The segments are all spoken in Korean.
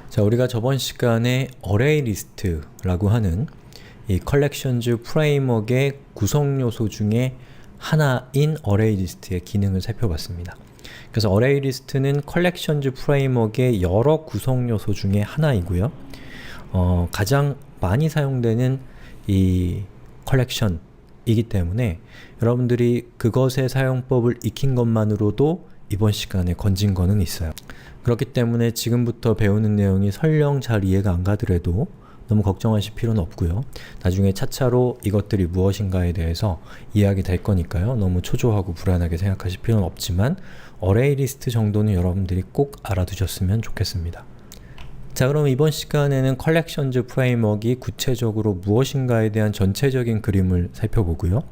자, 우리가 저번 시간에 Array List라고 하는 이 Collections 프레임워크의 구성 요소 중에 하나인 Array List의 기능을 살펴봤습니다. 그래서 Array List는 Collections 프레임워크의 여러 구성 요소 중에 하나이고요. 가장 많이 사용되는 이 컬렉션이기 때문에 여러분들이 그것의 사용법을 익힌 것만으로도 이번 시간에 건진 거는 있어요. 그렇기 때문에 지금부터 배우는 내용이 설령 잘 이해가 안 가더라도 너무 걱정하실 필요는 없고요. 나중에 차차로 이것들이 무엇인가에 대해서 이해하게 될 거니까요. 너무 초조하고 불안하게 생각하실 필요는 없지만 Array List 정도는 여러분들이 꼭 알아두셨으면 좋겠습니다. 자, 그럼 이번 시간에는 Collections 프레임워크가 구체적으로 무엇인가에 대한 전체적인 그림을 살펴보고요.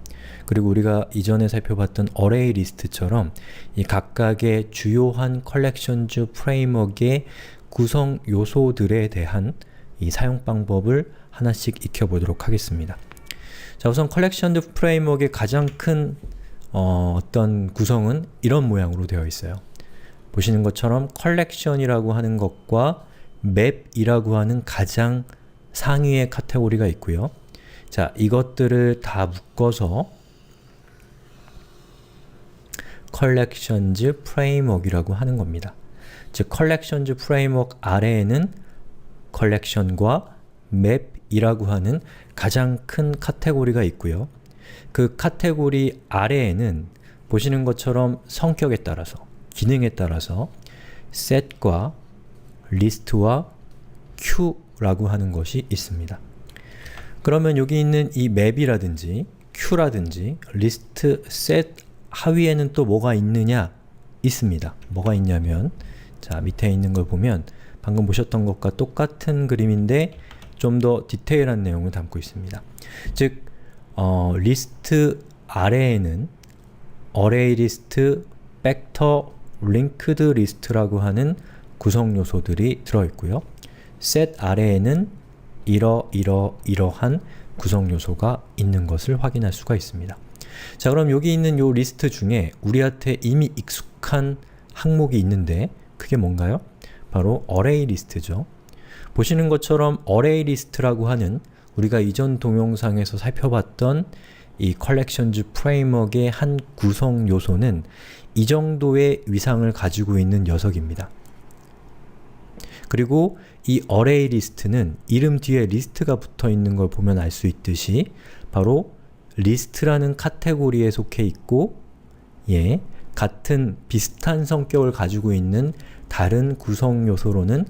그리고 우리가 이전에 살펴봤던 Array List처럼 이 각각의 주요한 Collections 프레임워크의 구성 요소들에 대한 이 사용 방법을 하나씩 익혀보도록 하겠습니다. 자, 우선 Collections 프레임워크의 가장 큰 어떤 구성은 이런 모양으로 되어 있어요. 보시는 것처럼 Collection이라고 하는 것과 맵이라고 하는 가장 상위의 카테고리가 있고요. 자, 이것들을 다 묶어서 Collections Framework이라고 하는 겁니다. 즉, Collections Framework 아래에는 Collection과 Map이라고 하는 가장 큰 카테고리가 있고요. 그 카테고리 아래에는 보시는 것처럼 성격에 따라서, 기능에 따라서 Set과 List와 Queue라고 하는 것이 있습니다. 그러면 여기 있는 이 Map이라든지 Queue라든지 List, Set 하위에는 또 뭐가 있느냐? 있습니다. 뭐가 있냐면, 자, 밑에 있는 걸 보면 방금 보셨던 것과 똑같은 그림인데 좀 더 디테일한 내용을 담고 있습니다. 즉, 리스트 아래에는 Array List, Vector, Linked List라고 하는 구성 요소들이 들어있고요. Set 아래에는 이러한 구성 요소가 있는 것을 확인할 수가 있습니다. 자, 그럼 여기 있는 요 리스트 중에 우리한테 이미 익숙한 항목이 있는데 그게 뭔가요? 바로 Array List죠. 보시는 것처럼 Array List라고 하는 우리가 이전 동영상에서 살펴봤던 이 Collections 프레임워크의 한 구성 요소는 이 정도의 위상을 가지고 있는 녀석입니다. 그리고 이 Array List는 이름 뒤에 리스트가 붙어 있는 걸 보면 알 수 있듯이 바로 리스트라는 카테고리에 속해 있고, 같은 비슷한 성격을 가지고 있는 다른 구성 요소로는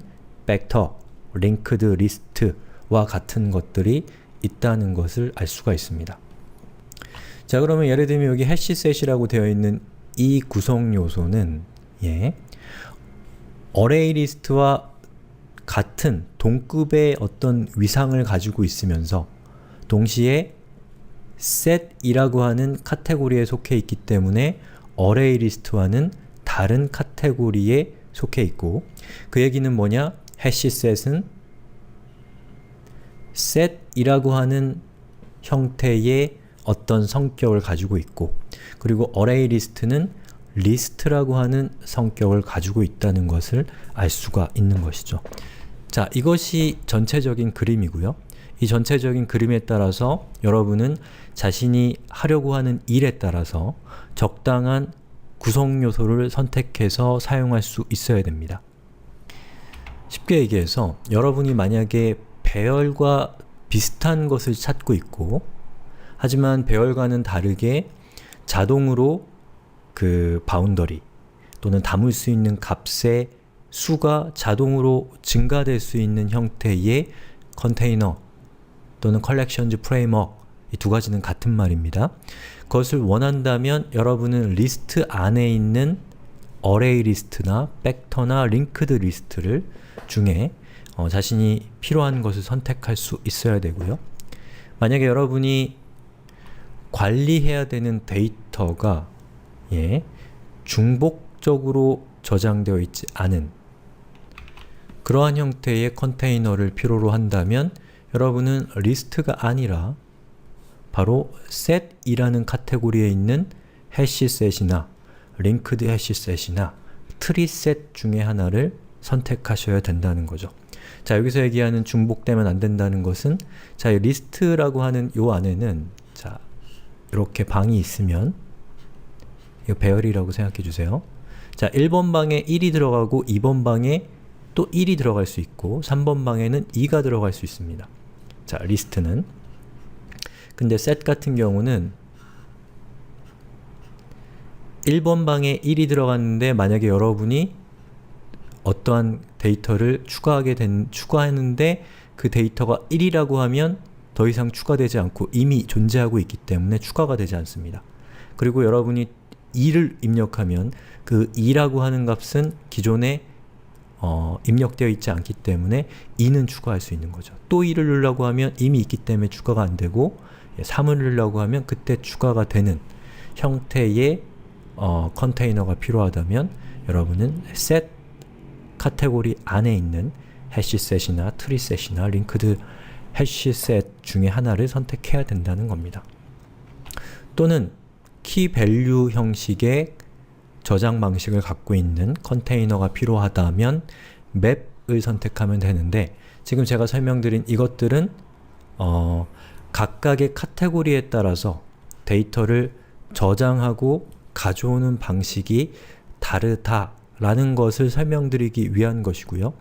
Vector, Linked List와 같은 것들이 있다는 것을 알 수가 있습니다. 자, 그러면 예를 들면 여기 HashSet이라고 되어 있는 이 구성 요소는 Array List와 같은 동급의 어떤 위상을 가지고 있으면서 동시에 set이라고 하는 카테고리에 속해 있기 때문에 Array List와는 다른 카테고리에 속해 있고, 그 얘기는 뭐냐? HashSet은 set이라고 하는 형태의 어떤 성격을 가지고 있고, 그리고 Array List는 list라고 하는 성격을 가지고 있다는 것을 알 수가 있는 것이죠. 자, 이것이 전체적인 그림이고요. 이 전체적인 그림에 따라서 여러분은 자신이 하려고 하는 일에 따라서 적당한 구성 요소를 선택해서 사용할 수 있어야 됩니다. 쉽게 얘기해서 여러분이 만약에 배열과 비슷한 것을 찾고 있고, 하지만 배열과는 다르게 자동으로 그 바운더리 또는 담을 수 있는 값의 수가 자동으로 증가될 수 있는 형태의 컨테이너 또는 Collections Framework, 이 두 가지는 같은 말입니다. 그것을 원한다면 여러분은 리스트 안에 있는 Array List나 Vector나 Linked List를 중에 자신이 필요한 것을 선택할 수 있어야 되고요. 만약에 여러분이 관리해야 되는 데이터가 중복적으로 저장되어 있지 않은 그러한 형태의 컨테이너를 필요로 한다면 여러분은 리스트가 아니라 바로 set이라는 카테고리에 있는 HashSet이나 Linked HashSet이나 TreeSet 중에 하나를 선택하셔야 된다는 거죠. 자, 여기서 얘기하는 중복되면 안 된다는 것은 자, 이 리스트라고 하는 요 안에는 자, 이렇게 방이 있으면 이거 배열이라고 생각해 주세요. 자, 1번 방에 1이 들어가고 2번 방에 또 1이 들어갈 수 있고 3번 방에는 2가 들어갈 수 있습니다. 자, 리스트는. 근데 셋 같은 경우는 1번 방에 1이 들어갔는데 만약에 여러분이 어떠한 데이터를 추가하는데 그 데이터가 1이라고 하면 더 이상 추가되지 않고 이미 존재하고 있기 때문에 추가가 되지 않습니다. 그리고 여러분이 2를 입력하면 그 2라고 하는 값은 기존에 입력되어 있지 않기 때문에 2는 추가할 수 있는 거죠. 또 2를 넣으려고 하면 이미 있기 때문에 추가가 안 되고 3을 넣으려고 하면 그때 추가가 되는 형태의 컨테이너가 필요하다면 여러분은 set 카테고리 안에 있는 해시셋이나 트리셋이나 링크드 해시셋 중에 하나를 선택해야 된다는 겁니다. 또는 키 밸류 형식의 저장 방식을 갖고 있는 컨테이너가 필요하다면 맵을 선택하면 되는데 지금 제가 설명드린 이것들은 각각의 카테고리에 따라서 데이터를 저장하고 가져오는 방식이 다르다라는 것을 설명드리기 위한 것이고요.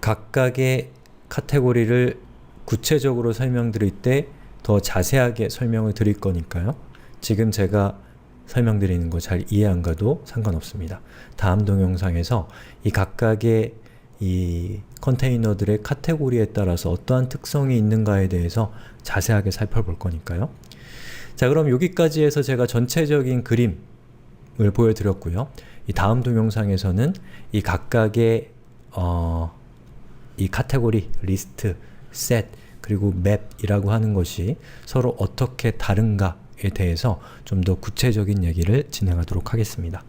각각의 카테고리를 구체적으로 설명드릴 때 더 자세하게 설명을 드릴 거니까요. 지금 제가 설명드리는 거 잘 이해 안 가도 상관없습니다. 다음 동영상에서 이 각각의 이 컨테이너들의 카테고리에 따라서 어떠한 특성이 있는가에 대해서 자세하게 살펴볼 거니까요. 자, 그럼 여기까지 해서 제가 전체적인 그림을 보여드렸고요. 이 다음 동영상에서는 이 각각의 이 카테고리, 리스트, 셋, 그리고 맵이라고 하는 것이 서로 어떻게 다른가에 대해서 좀 더 구체적인 얘기를 진행하도록 하겠습니다.